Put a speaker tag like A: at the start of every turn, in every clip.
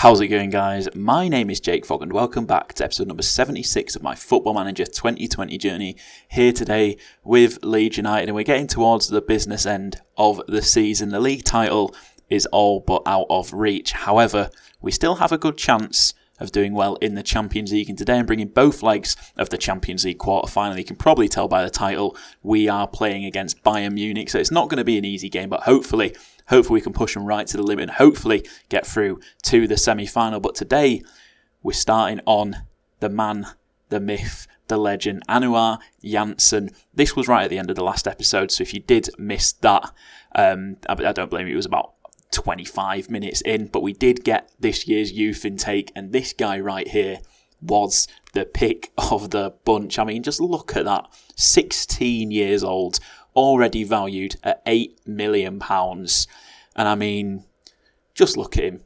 A: How's it going, guys? My name is Jakefog and welcome back to episode number 76 of my Football Manager 2020 journey, here today with Leeds United, and we're getting towards the business end of the season. The league title is all but out of reach. However, we still have a good chance of doing well in the Champions League, and today I'm bringing both legs of the Champions League quarter-final. You can probably tell by the title we are playing against BAYERN MUNICH, so it's not going to be an easy game, but hopefully we can push them right to the limit and hopefully get through to the semi-final. But today we're starting on the man, the myth, the legend, Anouar Janssen. This was right at the end of the last episode, so if you did miss that, I don't blame you. It was about 25 minutes in, but we did get this year's youth intake, and this guy right here was the pick of the bunch. I mean, just look at that. 16 years old, already valued at £8 million. And I mean, just look at him.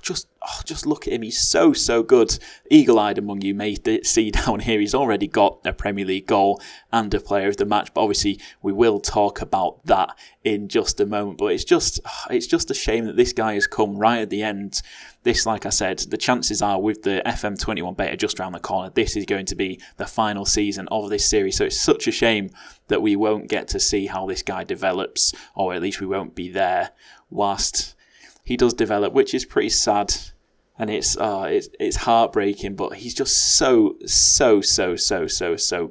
A: Just look at him. He's so good. Eagle-eyed among you may see down here, he's already got a Premier League goal and a player of the match. But obviously, we will talk about that in just a moment. But it's just a shame that this guy has come right at the end. This, like I said, the chances are with the FM21 beta just around the corner, this is going to be the final season of this series. So it's such a shame that we won't get to see how this guy develops, or at least we won't be there whilst he does develop, which is pretty sad, and it's heartbreaking, but he's just so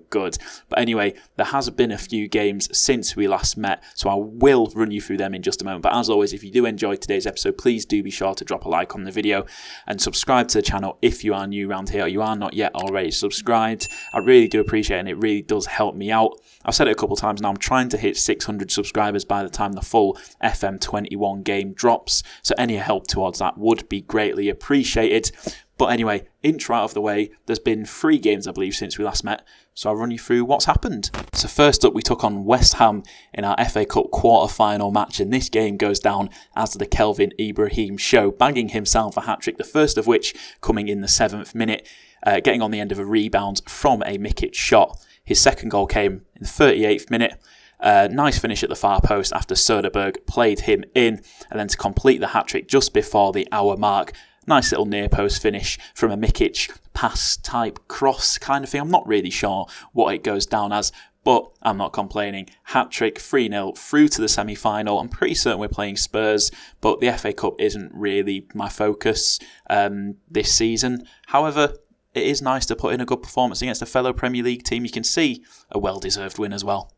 A: good. But anyway, there has been a few games since we last met, so I will run you through them in just a moment. But as always, if you do enjoy today's episode, please do be sure to drop a like on the video and subscribe to the channel if you are new around here or you are not yet already subscribed. I really do appreciate it, and it really does help me out. I've said it a couple of times now, I'm trying to hit 600 subscribers by the time the full FM21 game drops, so any help towards that would be greatly appreciated. But anyway, intro out of the way, there's been 3 games I believe since we last met, so I'll run you through what's happened. So first up, we took on West Ham in our FA Cup quarter-final match, and this game goes down as the Kelvin Ibrahim show, bagging himself a hat-trick, the first of which coming in the 7th minute, getting on the end of a rebound from a Mikic shot. His second goal came in the 38th minute. Nice finish at the far post after Söderberg played him in, and then to complete the hat-trick just before the hour mark, nice little near post finish from a Mikic pass type cross kind of thing. I'm not really sure what it goes down as, but I'm not complaining. Hat-trick, 3-0 through to the semi-final. I'm pretty certain we're playing Spurs, but the FA Cup isn't really my focus this season. However, it is nice to put in a good performance against a fellow Premier League team. You can see a well-deserved win as well.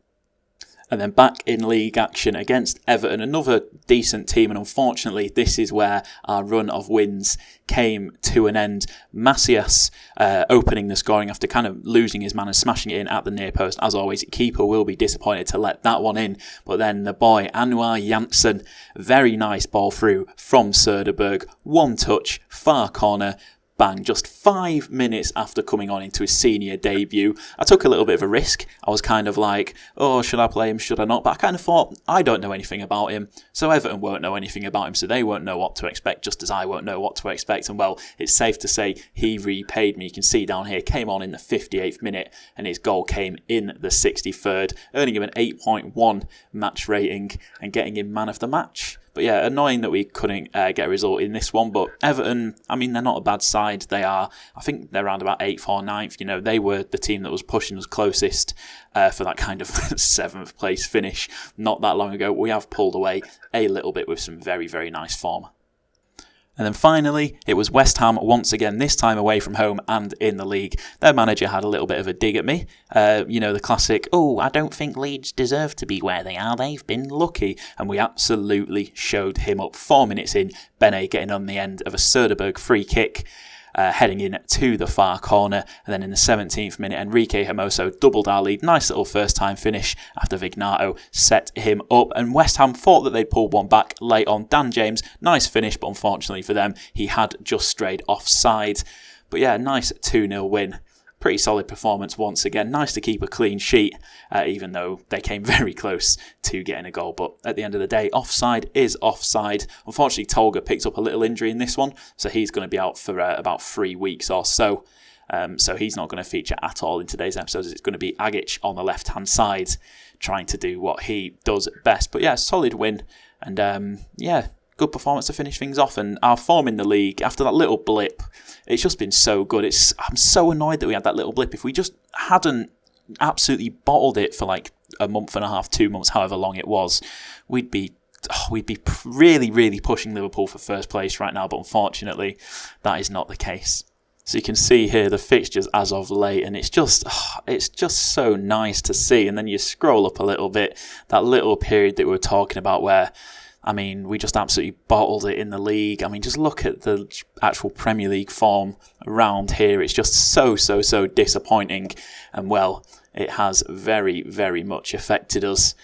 A: And then back in league action against Everton, another decent team, and unfortunately this is where our run of wins came to an end. Macias opening the scoring after kind of losing his man and smashing it in at the near post. As always, keeper will be disappointed to let that one in, but then the boy Anouar Janssen, very nice ball through from Söderberg, one touch, far corner, bang, just 5 minutes after coming on into his senior debut. I took a little bit of a risk. I was kind of like, oh, should I play him, should I not? But I kind of thought, I don't know anything about him, so Everton won't know anything about him, so they won't know what to expect, just as I won't know what to expect. And well, it's safe to say he repaid me. You can see down here, came on in the 58th minute, and his goal came in the 63rd, earning him an 8.1 match rating and getting him man of the match. But yeah, annoying that we couldn't get a result in this one. But Everton, I mean, they're not a bad side. They are, I think they're around about 8th or 9th. You know, they were the team that was pushing us closest for that kind of 7th place finish not that long ago. We have pulled away a little bit with some very, very nice form. And then finally, it was West Ham once again, this time away from home and in the league. Their manager had a little bit of a dig at me. The classic, oh, I don't think Leeds deserve to be where they are. They've been lucky. And we absolutely showed him up. 4 minutes in, Bene getting on the end of a Söderberg free kick, heading in to the far corner. And then in the 17th minute, Enrique Hermoso doubled our lead. Nice little first-time finish after Vignato set him up. And West Ham thought that they'd pulled one back late on. Dan James, nice finish, but unfortunately for them, he had just strayed offside. But yeah, nice 2-0 win. Pretty solid performance once again. Nice to keep a clean sheet, even though they came very close to getting a goal. But at the end of the day, offside is offside. Unfortunately, Tolga picked up a little injury in this one, so he's going to be out for about 3 weeks or so. So he's not going to feature at all in today's episode. It's going to be Agic on the left-hand side, trying to do what he does best. But yeah, solid win. And good performance to finish things off. And our form in the league, after that little blip, it's just been so good. I'm so annoyed that we had that little blip. If we just hadn't absolutely bottled it for like a month and a half, 2 months, however long it was, we'd be really, really pushing Liverpool for first place right now. But unfortunately, that is not the case. So you can see here the fixtures as of late, and it's just so nice to see. And then you scroll up a little bit, that little period that we were talking about where, I mean, we just absolutely bottled it in the league. I mean, just look at the actual Premier League form around here. It's just so disappointing. And well, it has very, very much affected us.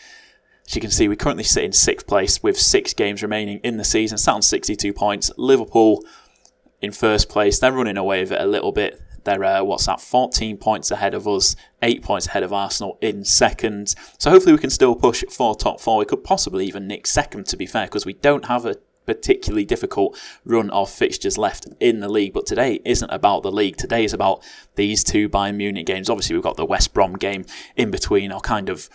A: As you can see, we currently sit in 6th place with 6 games remaining in the season, sat on 62 points. Liverpool in 1st place. They're running away with it a little bit. They're, 14 points ahead of us, 8 points ahead of Arsenal in 2nd. So hopefully we can still push for top 4. We could possibly even nick 2nd, to be fair, because we don't have a particularly difficult run of fixtures left in the league. But today isn't about the league. Today is about these 2 Bayern Munich games. Obviously, we've got the West Brom game in between. I'll kind of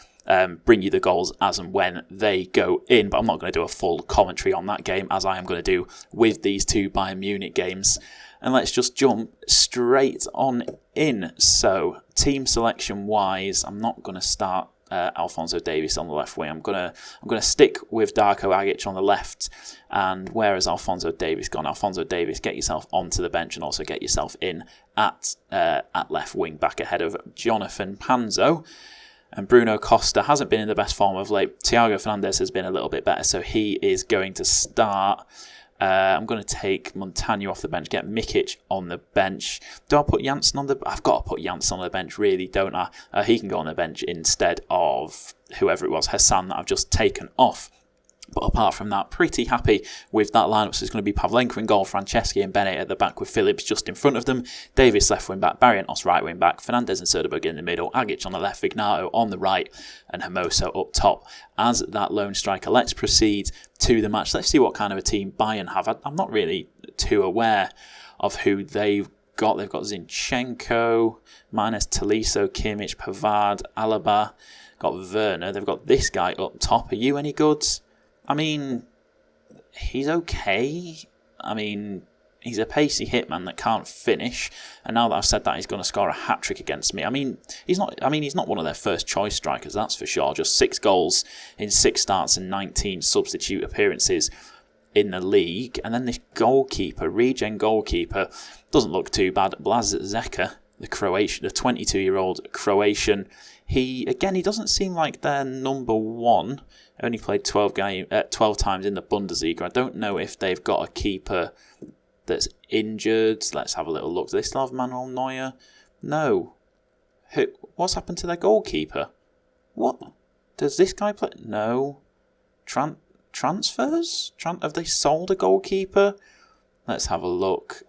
A: bring you the goals as and when they go in, but I'm not going to do a full commentary on that game as I am going to do with these 2 Bayern Munich games. And let's just jump straight on in. So, team selection wise, I'm not going to start Alphonso Davies on the left wing. I'm gonna stick with Darko Agic on the left. And where has Alphonso Davies gone? Alphonso Davies, get yourself onto the bench and also get yourself in at left wing back ahead of Jonathan Panzo. And Bruno Costa hasn't been in the best form of late. Thiago Fernandez has been a little bit better, so he is going to start. I'm going to take Montano off the bench, get Mikic on the bench. Do I put Janssen on the... I've got to put Janssen on the bench, really, don't I? He can go on the bench instead of whoever it was, Hassan, that I've just taken off. But apart from that, pretty happy with that lineup. So it's going to be Pavlenka in goal, Franceschi and Bennett at the back with Phillips just in front of them, Davis left wing back, Barrientos right wing back, Fernandez and Söderberg in the middle, Agic on the left, Vignato on the right, and Hermoso up top as that lone striker. Let's proceed to the match. Let's see what kind of a team Bayern have. I'm not really too aware of who they've got. They've got Zinchenko, minus Tolisso, Kimmich, Pavard, Alaba, got Werner. They've got this guy up top. Are you any good? I mean, he's okay. I mean, he's a pacey hitman that can't finish. And now that I've said that, he's going to score a hat-trick against me. I mean, he's not one of their first choice strikers, that's for sure. Just 6 goals in 6 starts and 19 substitute appearances in the league. And then this goalkeeper, regen goalkeeper, doesn't look too bad. Blaz Zeka, the 22-year-old Croatian. He doesn't seem like their number one. Only played 12 times in the Bundesliga. I don't know if they've got a keeper that's injured. Let's have a little look. Do they still have Manuel Neuer? No. What's happened to their goalkeeper? What? Does this guy play? No. Transfers? Have they sold a goalkeeper? Let's have a look.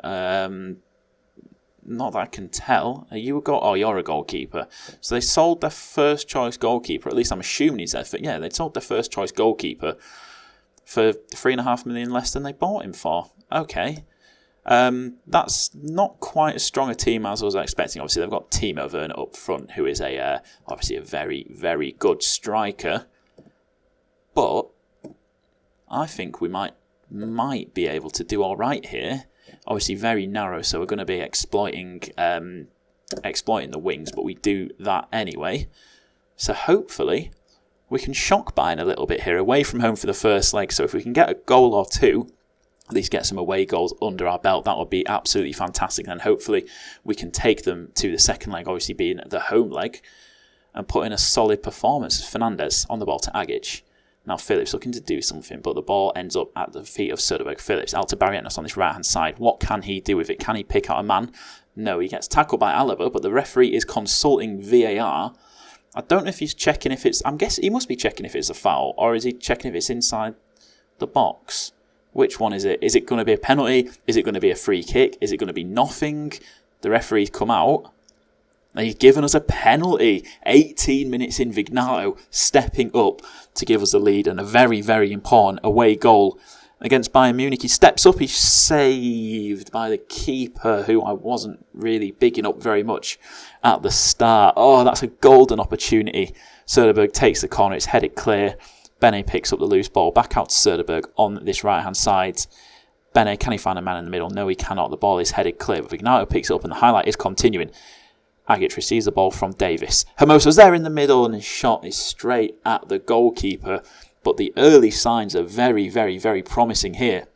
A: Not that I can tell. Are you a goal? Oh, you're a goalkeeper. So they sold their first choice goalkeeper. At least I'm assuming he's there. Yeah, they sold their first choice goalkeeper for 3.5 million less than they bought him for. Okay. That's not quite as strong a team as I was expecting. Obviously, they've got Timo Werner up front, who is obviously a very, very good striker. But I think we might be able to do all right here. Obviously very narrow, so we're going to be exploiting the wings, but we do that anyway. So hopefully we can shock Bayern a little bit here, away from home for the first leg. So if we can get a goal or two, at least get some away goals under our belt, that would be absolutely fantastic. And hopefully we can take them to the second leg, obviously being the home leg, and put in a solid performance. Fernandez on the ball to Agic. Now Phillips looking to do something, but the ball ends up at the feet of Söderberg. Phillips out to Barrientos on this right-hand side. What can he do with it? Can he pick out a man? No, he gets tackled by Alaba, but the referee is consulting VAR. I don't know if he's checking if it's... I'm guessing he must be checking if it's a foul, or is he checking if it's inside the box? Which one is it? Is it going to be a penalty? Is it going to be a free kick? Is it going to be nothing? The referee's come out. He's given us a penalty. 18 minutes in, Vignato stepping up to give us a lead, and a very, very important away goal against Bayern Munich. He steps up, he's saved by the keeper, who I wasn't really bigging up very much at the start. Oh, that's a golden opportunity. Söderberg takes the corner, it's headed clear Bene picks up the loose ball, back out to Söderberg on this right-hand side. Bene, can he find a man in the middle? No, he cannot. The ball is headed clear, but Vignato picks it up and the highlight is continuing. Agic receives the ball from Davis. Hermoso's there in the middle and his shot is straight at the goalkeeper. But the early signs are very, very, very promising here.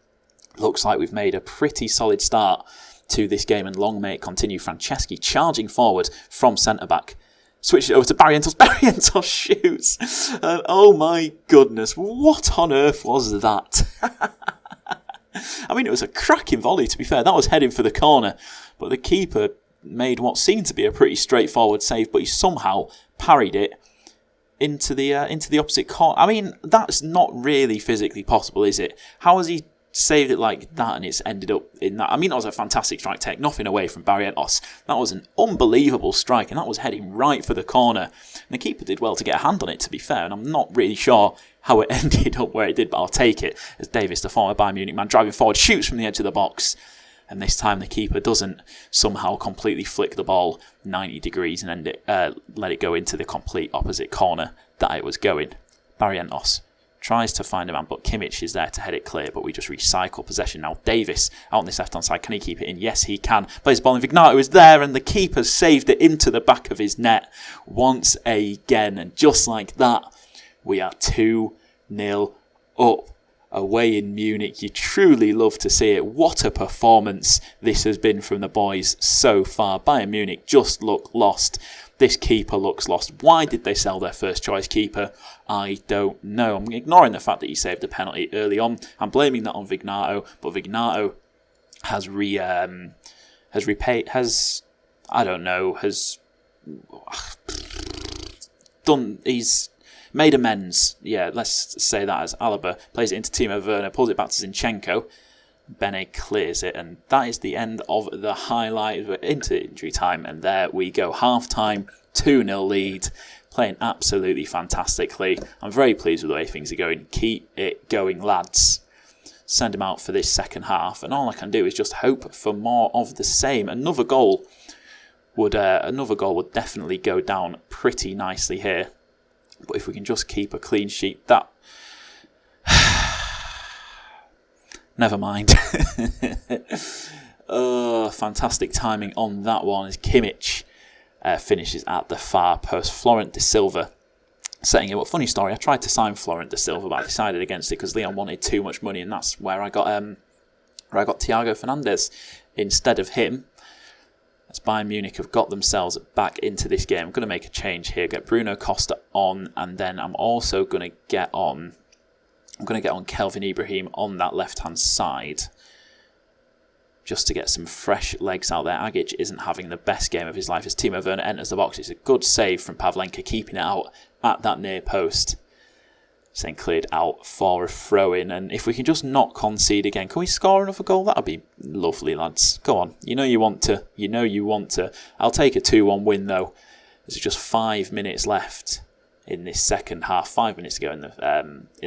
A: Looks like we've made a pretty solid start to this game, and long may it continue. Franceschi charging forward from centre-back. Switches it over to Barrientos. Barrientos shoots. Oh my goodness, what on earth was that? I mean, it was a cracking volley, to be fair. That was heading for the corner. But the keeper made what seemed to be a pretty straightforward save, but he somehow parried it into the opposite corner. I mean, that's not really physically possible, is it? How has he saved it like that and it's ended up in that? I mean, that was a fantastic strike, take nothing away from Barrientos. That was an unbelievable strike, and that was heading right for the corner. And the keeper did well to get a hand on it, to be fair, and I'm not really sure how it ended up where it did, but I'll take it as Davis, the former Bayern Munich man, driving forward, shoots from the edge of the box. And this time the keeper doesn't somehow completely flick the ball 90 degrees and let it go into the complete opposite corner that it was going. Barrientos tries to find a man, but Kimmich is there to head it clear, but we just recycle possession. Now Davis out on this left-hand side. Can he keep it in? Yes, he can. Plays the ball in. Vignato is there, and the keeper saved it into the back of his net once again. And just like that, we are 2-0 up. Away in Munich. You truly love to see it. What a performance this has been from the boys so far. Bayern Munich just look lost. This keeper looks lost. Why did they sell their first choice keeper? I don't know. I'm ignoring the fact that he saved a penalty early on. I'm blaming that on Vignato, but Vignato has made amends. Yeah, let's say that, as Alaba plays it into Timo Werner, pulls it back to Zinchenko. Bene clears it, and that is the end of the highlight. We're into injury time, and there we go. Half-time, 2-0 lead. Playing absolutely fantastically. I'm very pleased with the way things are going. Keep it going, lads. Send him out for this second half, and all I can do is just hope for more of the same. Another goal would definitely go down pretty nicely here. But if we can just keep a clean sheet, that... Never mind. Fantastic timing on that one as Kimmich finishes at the far post. Florent de Silva setting him up. Funny story, I tried to sign Florent de Silva, but I decided against it because Leon wanted too much money, and that's where I got Thiago Fernandez instead of him. As Bayern Munich have got themselves back into this game. I'm going to make a change here, get Bruno Costa on, and then I'm also going to get on Kelvin Ibrahim on that left-hand side, just to get some fresh legs out there. Agic isn't having the best game of his life as Timo Werner enters the box. It's a good save from Pavlenka, keeping it out at that near post. It's then cleared out for a throw-in, and if we can just not concede again, can we score another goal? That would be lovely, lads. Go on, you know you want to. I'll take a 2-1 win though. There's just 5 minutes left in this second half. 5 minutes to go in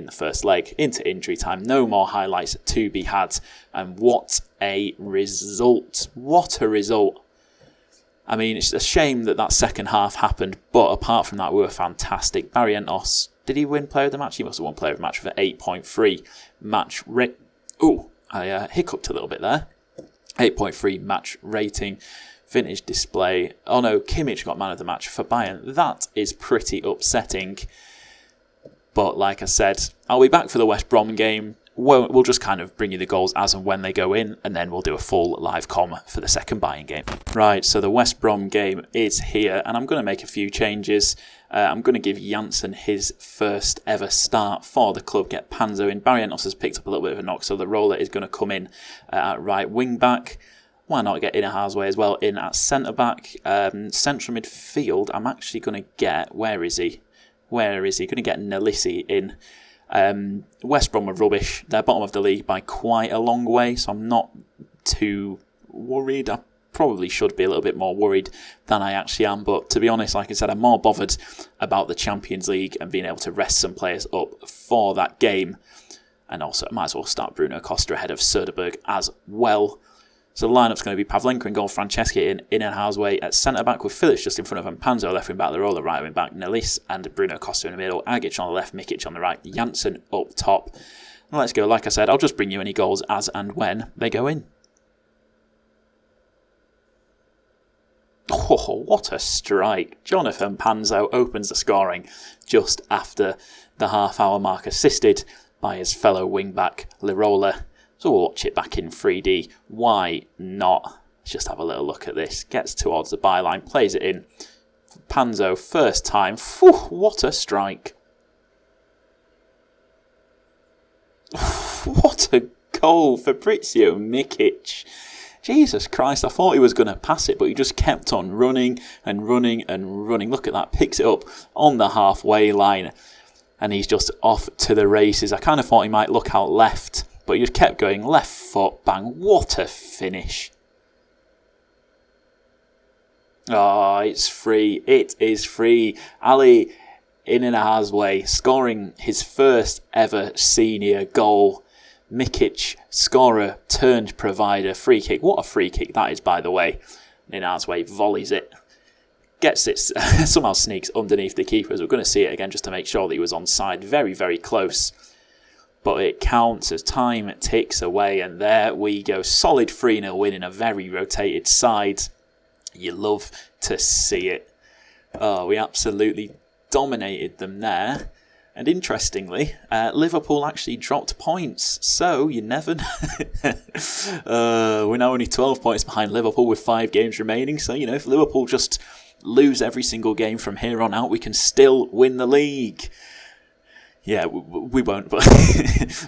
A: the first leg. Into injury time. No more highlights to be had, and what a result! What a result! I mean, it's a shame that second half happened, but apart from that, we were fantastic. Barrientos, did he win Player of the Match? He must have won Player of the Match with an 8.3 match rate. I hiccuped a little bit there. 8.3 match rating. Vintage display. Oh no, Kimmich got Man of the Match for Bayern. That is pretty upsetting. But like I said, I'll be back for the West Brom game. We'll just kind of bring you the goals as and when they go in, and then we'll do a full live comm for the second Bayern game. Right, so the West Brom game is here, and I'm going to make a few changes. I'm going to give Janssen his first ever start for the club, get Panzo in. Barrientos has picked up a little bit of a knock, so the roller is going to come in at right wing back. Why not get Inaharsway as well in at centre-back? Central midfield, I'm actually going to get... Where is he? Going to get Nelissi in. West Brom are rubbish. They're bottom of the league by quite a long way, so I'm not too worried. I probably should be a little bit more worried than I actually am, but to be honest, like I said, I'm more bothered about the Champions League and being able to rest some players up for that game. And also, I might as well start Bruno Costa ahead of Söderberg as well. So the lineup's going to be Pavlenka in goal, Franceschi in Innenhausway at centre-back with Phillips just in front of him, Panzo left wing back, Lirola right wing back, Nelis and Bruno Costa in the middle, Agic on the left, Mikic on the right, Janssen up top. And let's go. Like I said, I'll just bring you any goals as and when they go in. Oh, what a strike. Jonathan Panzo opens the scoring just after the half-hour mark, assisted by his fellow wing-back, Lirola. So we'll watch it back in 3D. Why not? Let's just have a little look at this. Gets towards the byline, plays it in. Panzo, first time. Whew, what a strike. What a goal. Fabrizio Mikic. Jesus Christ, I thought he was going to pass it, but he just kept on running and running and running. Look at that, picks it up on the halfway line. And he's just off to the races. I kind of thought he might look out left, but he just kept going left foot, bang. What a finish. Oh, it's free. It is free. Ali Innenhausway scoring his first ever senior goal. Mikic, scorer turned provider. Free kick. What a free kick that is, by the way. Innenhausway volleys it. Gets it, somehow sneaks underneath the keepers. We're going to see it again just to make sure that he was onside. Very, very close. But it counts as time ticks away. And there we go. Solid 3-0 win in a very rotated side. You love to see it. Oh, we absolutely dominated them there. And interestingly, Liverpool actually dropped points. So you never know. We're now only 12 points behind Liverpool with 5 games remaining. So, you know, if Liverpool just lose every single game from here on out, we can still win the league. Yeah, we won't, but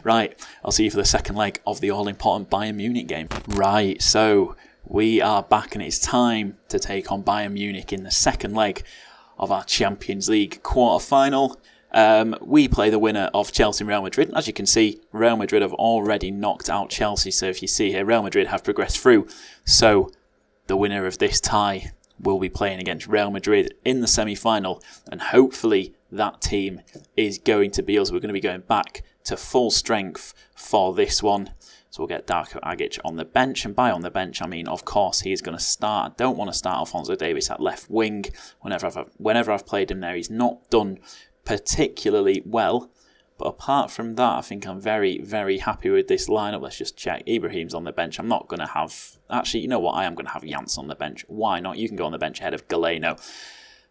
A: right, I'll see you for the second leg of the all-important Bayern Munich game. Right, so we are back and it's time to take on Bayern Munich in the second leg of our Champions League quarter-final. We play the winner of Chelsea and Real Madrid. As you can see, Real Madrid have already knocked out Chelsea, so if you see here, Real Madrid have progressed through. So the winner of this tie will be playing against Real Madrid in the semi-final, and hopefully that team is going to be us. We're going to be going back to full strength for this one. So we'll get Darko Agic on the bench, and by on the bench I mean, of course, he is going to start. I don't want to start Alphonso Davies at left wing. Whenever I've played him there, he's not done particularly well. But apart from that, I think I'm very, very happy with this lineup. Let's just check. Ibrahim's on the bench. I'm not going to have... Actually, you know what? I am going to have Janssen on the bench. Why not? You can go on the bench ahead of Galeno.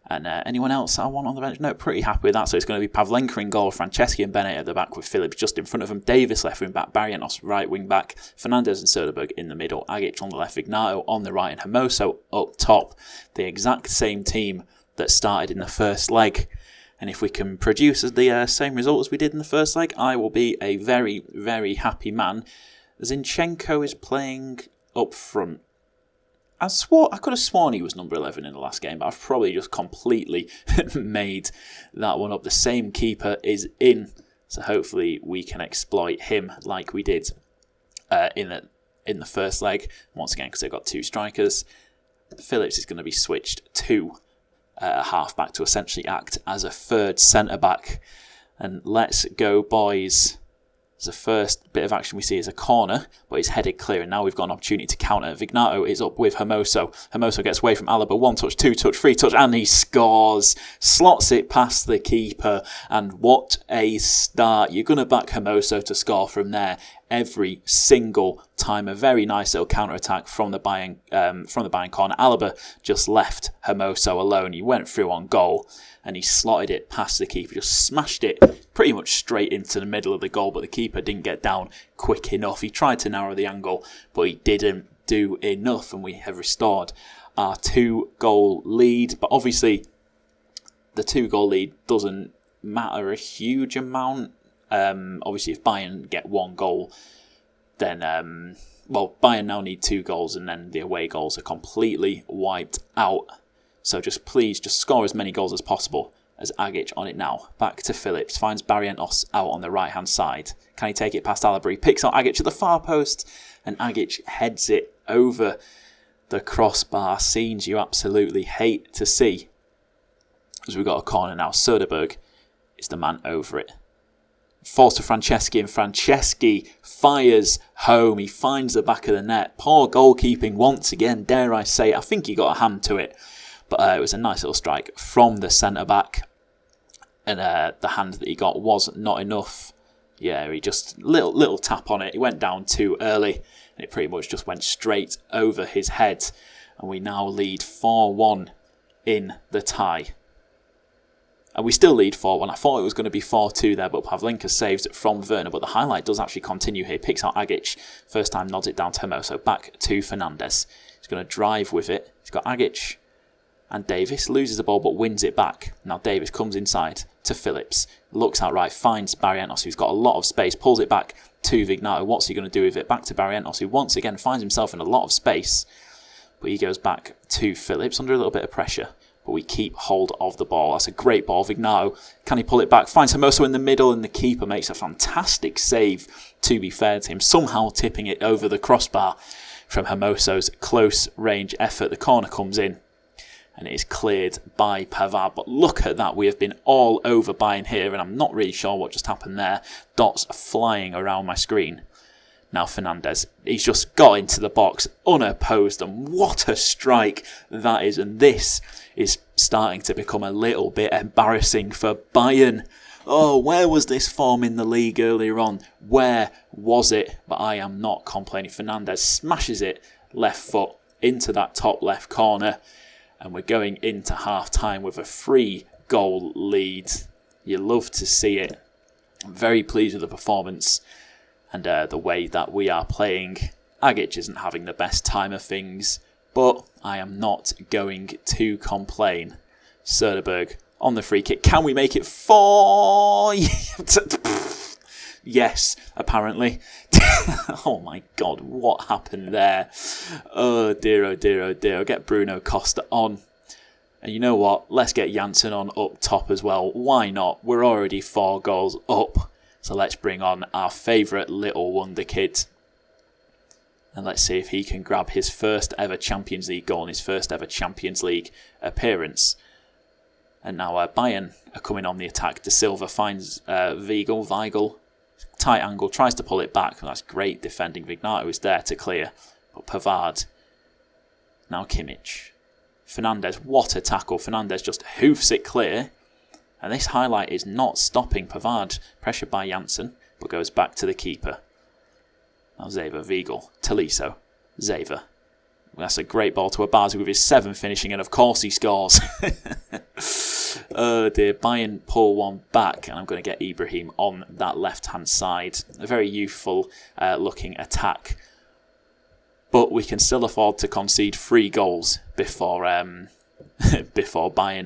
A: And anyone else I want on the bench? No, pretty happy with that. So it's going to be Pavlenka in goal, Franceschi and Bennett at the back with Phillips just in front of him. Davis left wing back, Barrientos right wing back, Fernandez and Soderberg in the middle, Agic on the left, Vignato on the right, and Hermoso up top. The exact same team that started in the first leg. And if we can produce the same result as we did in the first leg, I will be a very, very happy man. Zinchenko is playing up front. I could have sworn he was number 11 in the last game, but I've probably just completely made that one up. The same keeper is in, so hopefully we can exploit him like we did in the first leg. Once again, because they've got 2 strikers. Phillips is going to be switched to half-back to essentially act as a third centre-back. And let's go, boys. The first bit of action we see is a corner, but it's headed clear, and now we've got an opportunity to counter. Vignato is up with Hermoso. Hermoso gets away from Alaba. 1 touch, 2 touch, 3 touch, and he scores. Slots it past the keeper, and what a start. You're going to back Hermoso to score from there every single time. A very nice little counter-attack from the Bayern corner. Alaba just left Hermoso alone. He went through on goal, and he slotted it past the keeper. Just smashed it pretty much straight into the middle of the goal, but the keeper didn't get down quick enough. He tried to narrow the angle, but he didn't do enough, and we have restored our 2-goal lead. But obviously, the 2-goal lead doesn't matter a huge amount. Obviously, if Bayern get 1 goal, then Bayern now need 2 goals, and then the away goals are completely wiped out. So please score as many goals as possible. As Agic on it now. Back to Phillips. Finds Barrientos out on the right-hand side. Can he take it past Alaba? He picks out Agic at the far post. And Agic heads it over the crossbar. Scenes you absolutely hate to see. As we've got a corner now. Soderberg is the man over it. falls to Franceschi, and Franceschi fires home. He finds the back of the net. Poor goalkeeping once again, dare I say. I think he got a hand to it. But it was a nice little strike from the centre-back. And the hand that he got was not enough. Yeah, he just, little tap on it. He went down too early. And it pretty much just went straight over his head. And we now lead 4-1 in the tie. And we still lead 4-1. I thought it was going to be 4-2 there, but Pavlenka saves it from Werner. But the highlight does actually continue here. Picks out Agic. First time nods it down to Hermoso. Back to Fernandez. He's going to drive with it. He's got Agic. And Davis loses the ball but wins it back. Now Davis comes inside to Phillips. Looks out right. Finds Barrientos, who's got a lot of space. Pulls it back to Vignato. What's he going to do with it? Back to Barrientos, who once again finds himself in a lot of space. But he goes back to Phillips under a little bit of pressure. But we keep hold of the ball. That's a great ball. Vignato, can he pull it back? Finds Hermoso in the middle, and the keeper makes a fantastic save, to be fair to him. Somehow tipping it over the crossbar from Hermoso's close range effort. The corner comes in, and it is cleared by Pavard. But look at that. We have been all over Bayern here, and I'm not really sure what just happened there. Dots flying around my screen. Now Fernandez, he's just got into the box unopposed, and what a strike that is. And this is starting to become a little bit embarrassing for Bayern. Oh, where was this form in the league earlier on? Where was it? But I am not complaining. Fernandez smashes it left foot into that top left corner, and we're going into half-time with a 3-goal lead. You love to see it. I'm very pleased with the performance and the way that we are playing. Agic isn't having the best time of things, but I am not going to complain. Söderberg on the free kick. Can we make it 4? Yes, apparently. Oh my God, what happened there? Oh dear, oh dear, oh dear. I'll get Bruno Costa on. And you know what? Let's get Janssen on up top as well. Why not? We're already 4 goals up. So let's bring on our favourite little wonder kid. And let's see if he can grab his first ever Champions League goal and his first ever Champions League appearance. And now Bayern are coming on the attack. De Silva finds Weigl. Tight angle, tries to pull it back. That's great defending. Vignato is there to clear. But Pavard. Now Kimmich. Fernandez, what a tackle. Fernandez just hoofs it clear. And this highlight is not stopping Pavard. Pressured by Janssen, but goes back to the keeper. Now Zever, Weigl, Tolisso, Zever. That's a great ball to Abazi with his 7th finishing, and of course he scores. Oh dear, Bayern pull one back, and I'm going to get Ibrahim on that left-hand side. A very youthful looking attack. But we can still afford to concede 3 goals before Bayern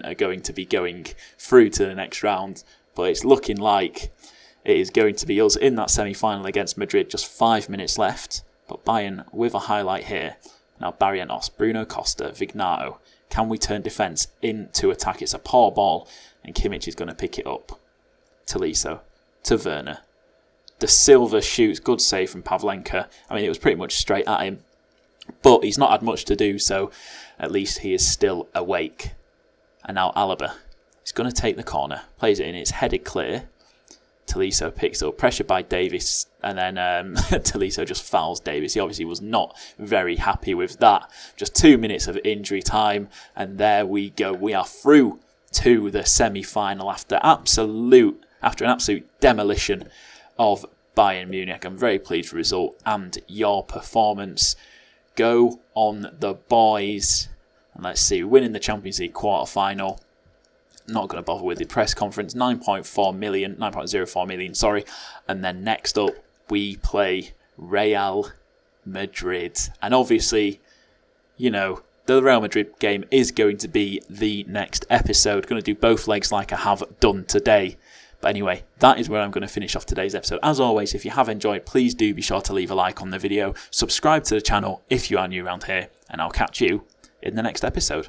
A: are going to be going through to the next round. But it's looking like it is going to be us in that semi-final against Madrid. Just 5 minutes left. But Bayern with a highlight here. Now Barrientos, Bruno Costa, Vignato. Can we turn defence into attack? It's a poor ball, and Kimmich is going to pick it up. Tolisso to Werner. De Silva shoots, good save from Pavlenka. I mean, it was pretty much straight at him. But he's not had much to do, so at least he is still awake. And now Alaba. He's going to take the corner, plays it in, it's headed clear. Tolisso picks up, pressure by Davis, and then Tolisso just fouls Davis. He obviously was not very happy with that. Just 2 minutes of injury time, and there we go. We are through to the semi-final after an absolute demolition of Bayern Munich. I'm very pleased with the result and your performance. Go on the boys. And let's see, winning the Champions League quarter-final. Not going to bother with the press conference. 9.04 million, sorry. And then next up, we play Real Madrid. And obviously, you know, the Real Madrid game is going to be the next episode. Going to do both legs like I have done today. But anyway, that is where I'm going to finish off today's episode. As always, if you have enjoyed, please do be sure to leave a like on the video. Subscribe to the channel if you are new around here. And I'll catch you in the next episode.